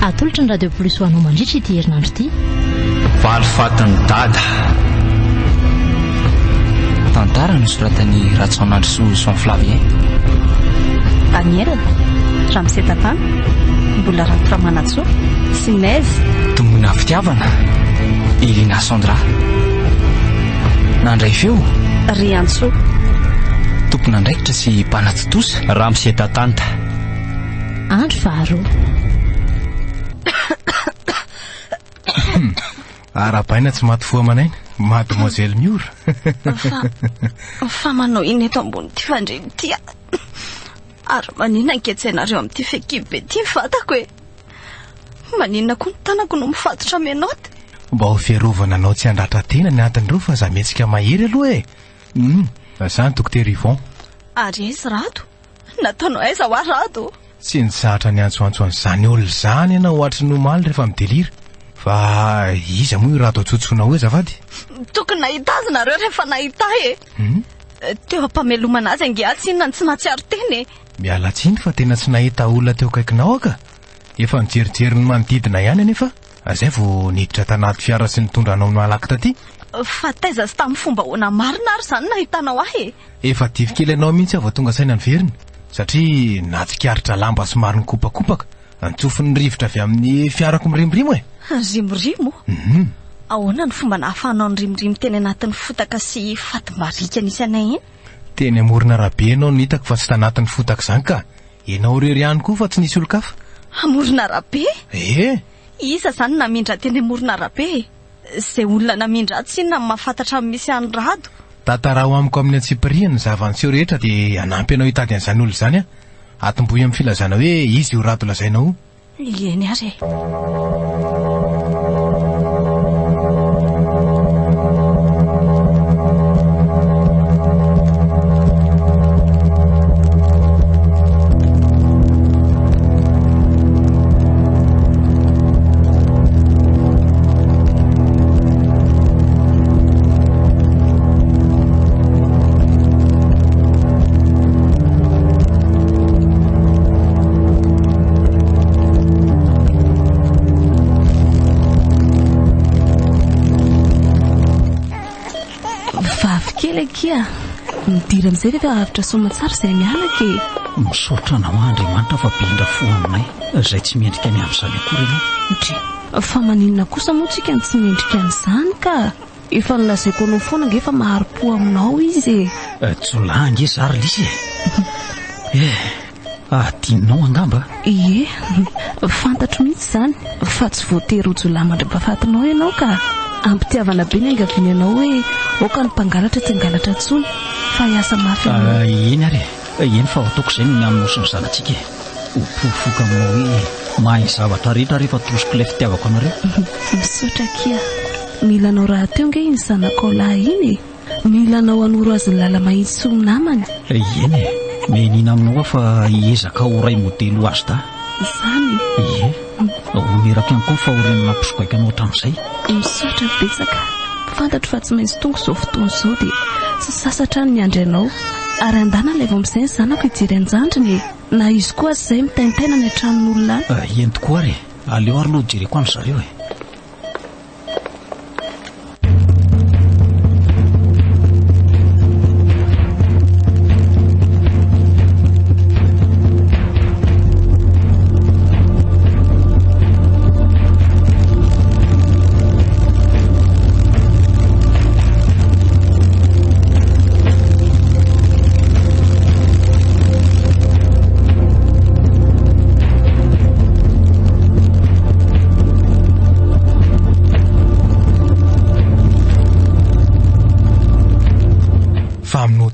atolotra ny radio plus ho anao mandritra ity herinandro ity. Valifatin Dada. Tantara nosoratany Isanandro sy Flavien. Daniel, Ramsetatan, mbola ratra manatso, Sinez, Tomona fitiavana, Elina Sandra. Nandray feo, Riantso, tompona andraikitra sy mpanatotosa, Ramsetatanta. Andro Faharoa. Arapaina tsy maty foa manaina, mademoiselle Miora. Fa manao iny eto ambony ty fandreny ty. Ary maninona anketsainareo amin'ity fekibe be ty fatako hoe. Maninona koa ny tanako no mifatotra menoty. Mba ho fiarovana anao tsy handratra tena ny atin'ireo fa za metsika mahery aloha e. Zany dokotera Yvon. Ary izy rato. Nataonao aiza ho arado. Tsy nitsahatra ny antsoantso an'izany olona zany ianao ohatry nomaly rehefa midelira. Fa iza moa io rato atsotsoana hoe zafady. Tokony nahita azy nareo rehefa nahita e. Teo ampamelomana azy angia tsy inona tsy natsiaro teny e. Miala tsiny fa tena tsy nahita olona teo akaikinao aka. Efa nijerijery ny manodidina ihany anefa. Azay vao niditra tanaty fiara sy nitondra anao nalaky taty. Fa taiza sy tamin'ny fomba hoana marina ary zany nahitanao ahy e. Efa divikely anao mihitsy avao tonga saina ny veriny. Satria natsikaritra lamba somary nikopakopaka. Antsofin'ny rivotra avy amin'ny fiarako mirimorimo e. Rimorimo? Ahoana ny fomba nahafahanao ny rimorimo teny anatin'ny fotaka sy fatimbarika nisy anay iny? Teny amorona rabe ianao nitako fa tsy tanatin'ny fotaka zany ka. Ianao rery ihany koa fa tsy nisy olo-kafa. Amorona rabe? Isa zany namindra teny amorona rabe. Zay olona namindra tsy inona mahafantatra misy any rado. Tantara ho amiko amin'ny Antsipria ny zavanseho rehetra dia anampy anao hitady an'izany olo zany a. Atombohy amin'ny filazana hoe izy io rado lazainao. Eny ary. Kia midira amin'izay rehefa avitra somatsara izay mianaka e. Misaotra anao Andriamanitra fa bindra fo aminay izay tsy mendrika ny amin'izany akory ianao. Fa maninona kosa moa tsika ny tsy mendrika an'izany ka efa nilazaiko anao foana ange fa maharo-po aminao izy e. Tsolangy zary lisy e. Adinao angamba? Ie, fantatro mihitsy zany fa tsy voatery ho jolahy mandram-pahafatinao ianao ka ampitiavana be ny angaviana anao hoe oka ny mpangalatra tsy angalatra tsony fa hiasa mafy aminao. Eny ary eny fa ataoko izay ny aminosy ny zanatsika e. Hopofoka aminao hoe mahay zavatra rehetra rehefa tosoko ilay fitiavako anareo. Misaotra kia, mila anao raha teo nge iny zanakao lahy iny e. Mila anao anoro azy ny lala mahitsy sy ho namany. Eny e, menina aminao fa hiezaka ho ray modely ho azy da. Zany? Ie, omerako ihany koa fa horenina mpisokaika anao hatramin'izay. Misaotra betsaka. Fantatro fa tsy maintsy tonga izao fotoana izao dia tsy sasatra ny andry anao. Ary andana ilay vao amin'izay ny zanako hijery anjandriny na izy koa azy izay mitaintaina ny antranon'olona any. Eny tokoa ary, aleo ary aloha jereko any zareo e.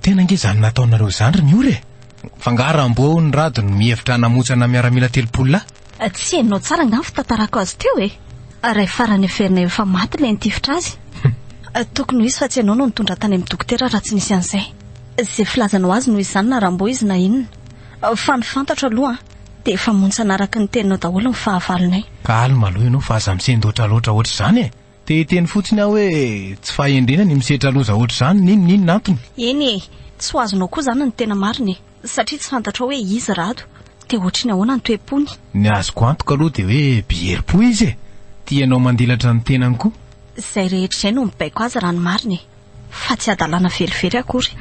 Tena nge zany nataonareo zandry Miora e. Fangaram-bo ny rado ny mihevitra namotsana miaramila telopolona. Tsy hainao tsara ngam fitantarako azy teo e. Ray farany eferinay efa maty ilay nitifitra azy. Tokony ho izy fa tsy ianao no nitondra tany amin'ny dokotera raha tsy nisy an'izay. Izay filazanao azy no izany na rambo izy na inona. Fa ny fantatra aloha dia efa montsana araka ny teninao daholo ny fahavalonay. Kalma aloha ianao fa aza misendotra loatra ohatr' izany e. Te teny fotsiny aho hoe tsy fahendrena ny misetra loza ohatr' izany ninona nantony. Eny e, tsy ho azonao koa zany ny tena mariny satria tsy fantatra hoe izy rado. Te ohatriny ahoana ny toe-pony. Ny azoko antoka aloha dia hoe biherim-po izy e. Tianao mandilatra ny tenany koa. Izay rehetra izay no mibaiko azy raha ny mariny. Fa tsy adalana velively akory.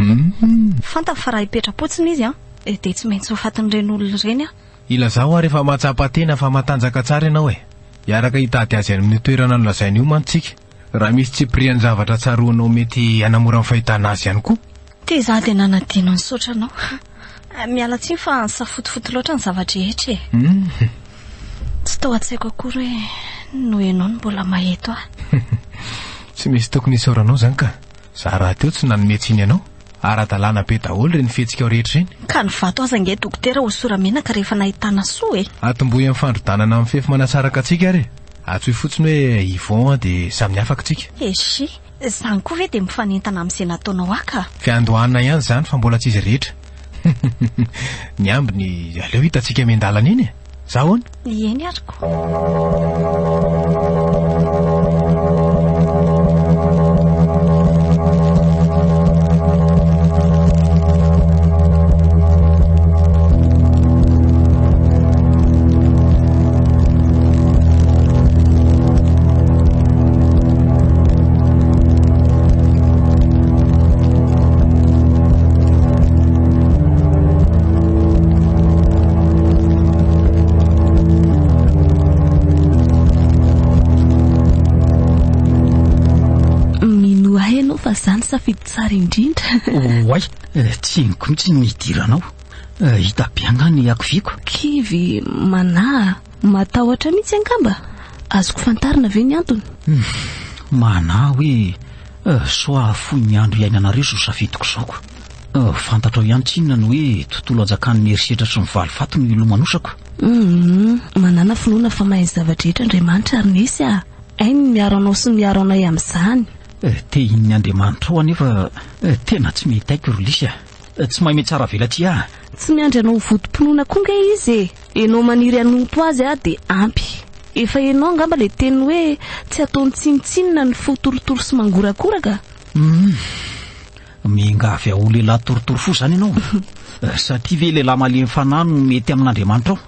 Fantany fa raha hipetra-potsiny izy dia tsy maintsy ho fatin'ireny olona ireny Ilazao ary efa matsapa-tena fa matanjaka tsara ianao e. Hiaraka hitady azy any amin'ny toerana nolazainy io mantsika. Raha misy tsy prian'ny zavatra tsaroanao mety hanamora ny fahitana azy ihany koa. Te izaho dia nanadino ny sotranao. Miala tsiny fa safotifoty loatra ny zavatra rehetra e. Tsy tao an-tsaiko akory hoe no ianao no mbola maheto Tsy misy tokony isaoranao zany ka. Za raha teo tsy nanometsiny ianao. Ara-dalàna be daholo reny fihetsika rehetra reny. Ka ny vato aza nge dokotera ho soramenaka rehefa nahitana soa e. Atombohy amin'ny fandrodànana amin'ny fefy manasaraka antsika ary. Atsoy fotsiny hoe Yvon dia samy afaka tsika. Eshi, zany koa ve dia mifanentana amin'izay nataonao aka. Fiandohanana ihany zany fa mbola tsy izy rehetra. Ny ambiny aleo hitantsika miandalana iny e. Zahoana? Eny ariko. Zany safidy tsara indrindra. Oay, tsy inoko mihitsy nidiranao. Hita bianga ny akoviako. Kivy, mana, matahotra mihitsy angamba. Azoko fantarina ve ny antony? Mana hoe soa fohy ny andro iainanareo so safidiko saoko. Fantatrao ihany tsinona ny hoe tontolo ajakan'ny erisetra sy ny valifatin no ilomanosako. Manana finoana fa mahay zavatra rehetra Andriamanitra ary nisy ainy miaro anao sy miaro anay amin'izany. Te in'ny Andriamanitra ao anefa tena tsy mety aiko rolisy tsy mahay tsara velaty Tsy miandry anao votom-pinoana koa nge izy enao maniry hanompo azy dia ampy. Efa enao angamba le teny hoe tsy ataony tsinitsinina ny fo torotoro sy mangorakoraka. Mingavy ao lehilahy torotoro fo zany ianao. Satria ve lehilahy malemy fanahy no mety amin'Andriamanitra ao?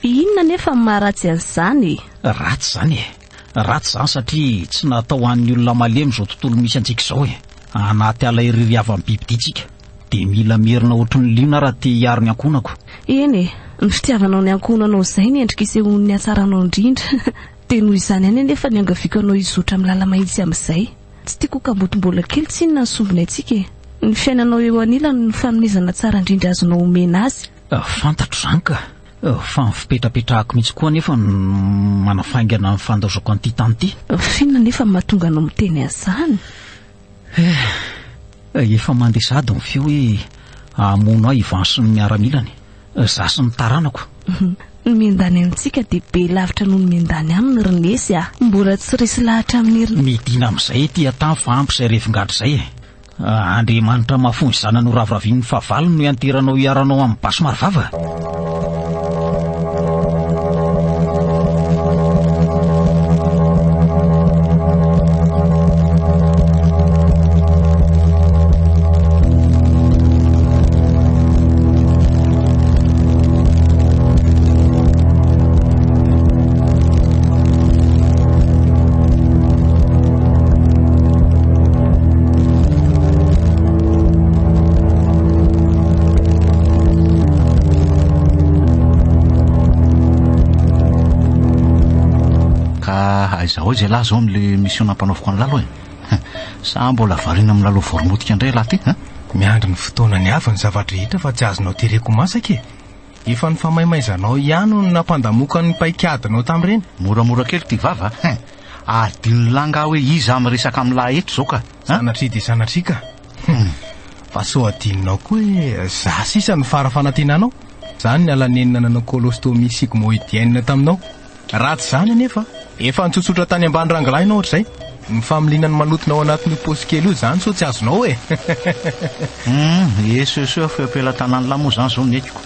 Inona nefa maharatsy an'izany? Ratsy zany ratsy zany satria tsy natao an'ny olona malemy izao tontolo misy antsika izao anaty ala iriry avy amin'ny bibiditsika dia mila merina ohatran'ny liona raha te hiaro ny ankonako. Eny ny fitiavanao ny ankonanao izay ny endrika isehon'ny hatsaranao indrindra. Dia noho izany any anefa ny angaviko anao izotra amin'ny lala mahitsy amin'izay. Tsy tiako kamboto mbola kely tsinona ny sombina antsika ny fiainanao eo anilany ny fanomezana tsara indrindra azonao omena azy. Fantatro zany ka. Fa fipetrapetrahako mihitsy koa nefa manafaingana ny fandaozako an'ity tany ity. Finona nefa mahatonga anao miteny an'izany? Efa mandesady ny feo hoe hamono ahy Ivan sy ny miaramilany. Za sy ny taranako. Ny miandany amintsika dia be lavitra noho ny miandany aminy rinesy mbola tsy resy lahatra amin'ny heriny. Midina amin'izay ty atany fa ampy izay revingadra izay Andriamanitra mahafonjy zanany ho raviravin'ny fahavalony no ianteranao hiaranao amin'ny baso marivava. Aizaho izay lahy zao amin'le mission nampanaoviko any lalo sa mbola variana amin'ny lalo voromotika indray lahy ty miandry ny fotoana ny avy ny zavatra rehetra fa tsy azonao tereko masaka efa ny famaimaizanao ihany no nampandamoka ny paikadinao tamin'ireny. Moramora kely ty vava adino langa hoe iza miresaka amin'ny lahy eto zao ka sanatria dia sanatria ka fa so adinonao koa hoe za sisa ny farafanantenanao zany ny alanenina nanao kolostomie sigmoidienne taminao. Ratsy zany anefa efa nitsotsotra tany ambany rangalahy ianao ohatr'izay ny familinany malotonao anatin'ny posy kely io zany so tsy azonao eseseo feampelantanany lahy moa zany zao ny ekiko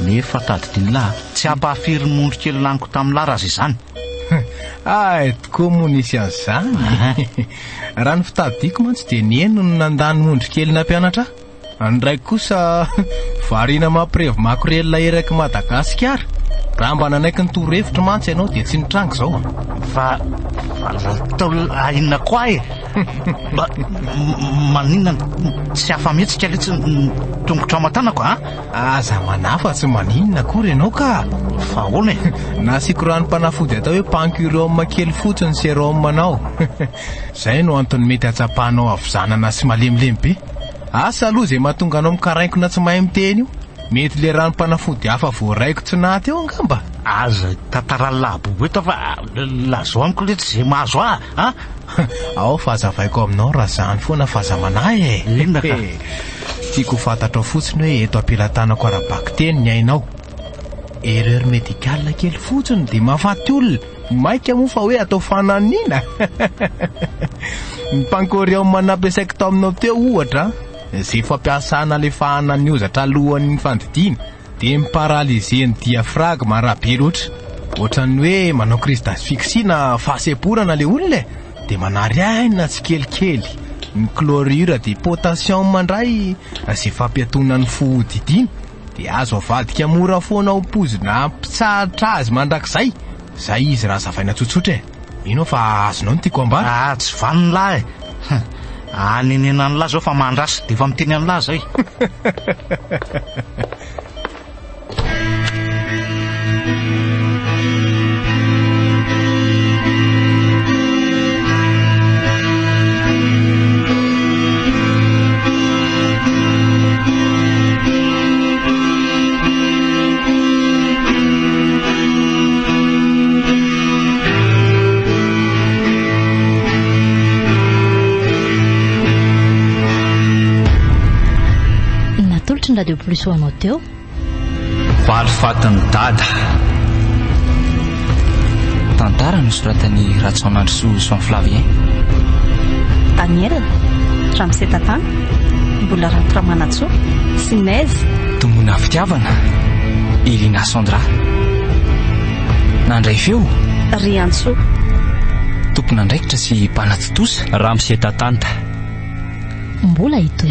nefa tadidiny lahy tsy ampahafiry mondro kely laniko tamin'ny lahy raha zay zany. Tokoa moa nisy an'izany raha ny fitadidiako mantsy dia ny eno no nandany mondro kely nampianatra Andraiky kosa variana mampirevy makorelona eraky Madagasikara. Raha mba nanaiky ny torohevitra mantsy ianao dia tsy nitrango zao. Fa tao inona koa e? Maninona tsy afa-mihetsika letsy tongotra aman-tanako a? Aza manafa tsy maninona akory ianao ka. Fa hoana e? Nasiko rano mpanafody atao hoe pancurome kely fotsiny sérum anao. Zay no antony mety atsapahanao avizanana sy malemilemy be. Asa aloha zay mahatonga anao mikaraikona tsy mahay miteny io. Mety le rano mpanafody hafa voaraiko tsy naty eo angamba. Aza tantara labo eto fa lazao amiko letsy zay mahazo a? Ao fa azavaiko aminao raha zany foana fahazamanahy e. Inona ka? Tiako fantatra fotsiny hoe eto ampelantanako arabaka teny ny ainao. Erreur médicale kely fotsiny dia mahafaty olona. Maika moa fa hoe atao fananina. Ny pancurome nampiasaiko tao aminao teo ohatra zay fampiasana le fahanany ozatra alohan'ny fandidiana dia miparalysé ny diaphragme raha be loatra. Ohatran'ny hoe manao crise d'asphyxie na fahaseporana le olona dia manary aina tsy kelikely. Ny chlorure dia potassium mandray zay fampiatona ny fodidiana dia azo avadika mora foana ho pozina mpitsahatra azy mandrakizay. Zay izy raha zavaina tsotsotra e. Ino fa azonao ny tiako ambara? Tsy vaniny lahy e. Anenena ny lahy zao fa mandrasy dia efa miteny amin'ny lahy zay. De plus ho anao teo Valifatin Dada. Tantara nosoratany Isanandro sy Flavien. Daniel Ramsetatana mbola Ramanatsou Sinez Tomona fitiavana Isanandro. Nandray feo Riantso tompona andraikitra sy mpanatitosa Ramsetatana. Mbola ito